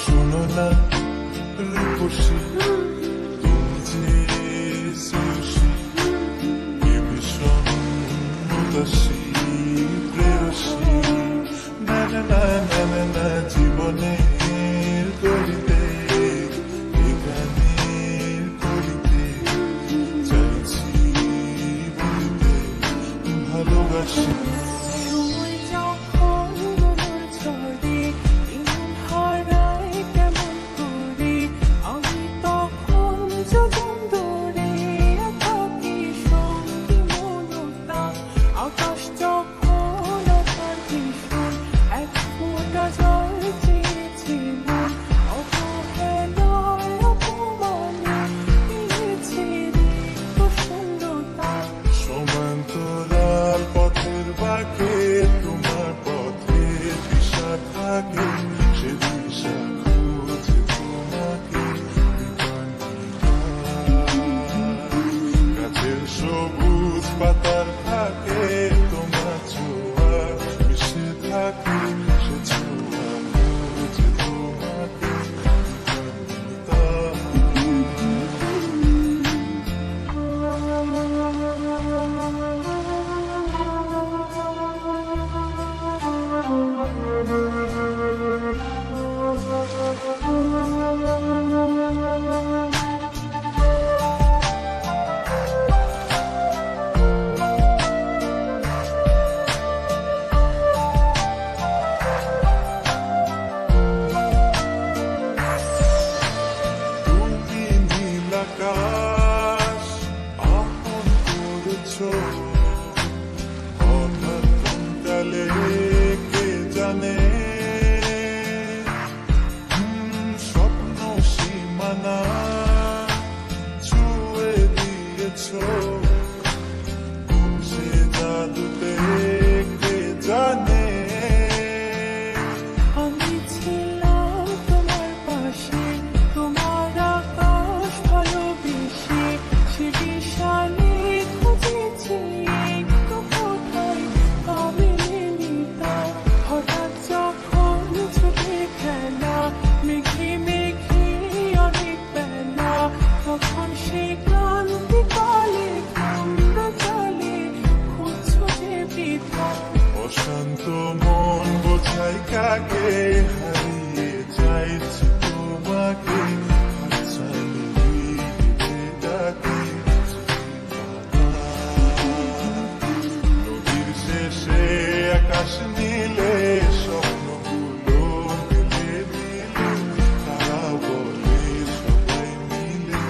শোনো না রূপসী, তুমি যে সুশী, এ ভীষণ উদাসী প্রেয়সী। না না না না না না, জীবনের গড়িতে এ গানের করিতে চাইছি বলিতে ভালোবাসি। সমান্তরাল পথের বাঁকে তোমার পথে দিশা থাকে, সে দিশা খুঁজে তোমাকে গাছের সবুজ পাতার থাকে, তোমার ছোঁয়া মিশে থাকে, সে ছোঁয়া খুঁজে তোমাকে আকাশ আপন করেছো হঠাৎ কালে কে জানে, স্বপ্ন সীমানা ছুঁয়ে দিয়েছো, সে জাদুতে কে জানে। অশান্ত মন বোঝাই কাকে, হারিয়ে চাইছি তোমাকে, নদীর শেষে আকাশ নীলে স্বপ্নগুলো মিলে মিলে, তারা বলে সবাই মিলে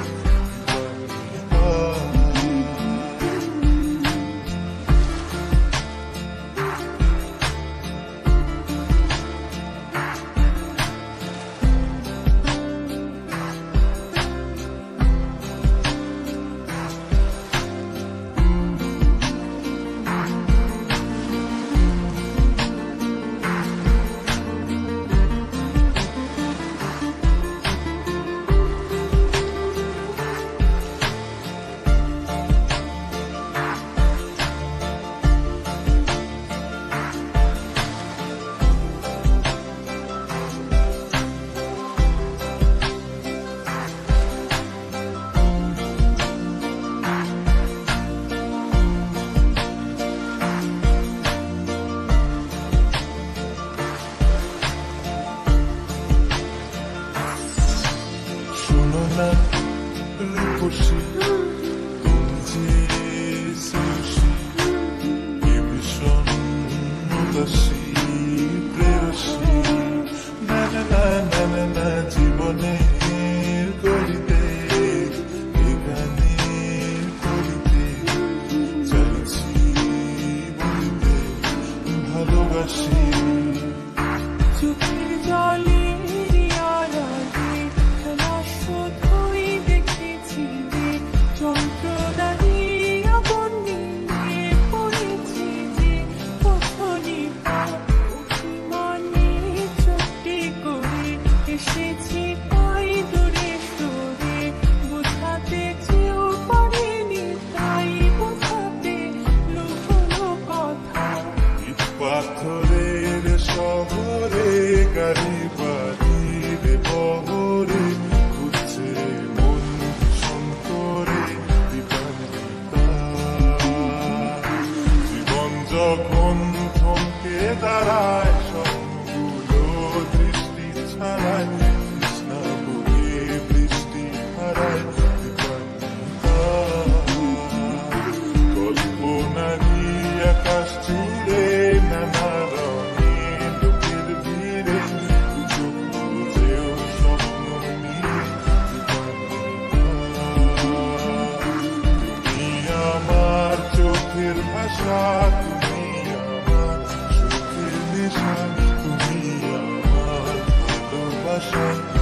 না রূপসী, তুমি যে সুশী, এ ভীষণ উদাসী প্রেয়সী। না না না না না না, জীবনের গড়িতে এ গানের করিতে চাইছি বলিতে ভালোবাসি। চোখের জলে যন্ত্রণা আশায়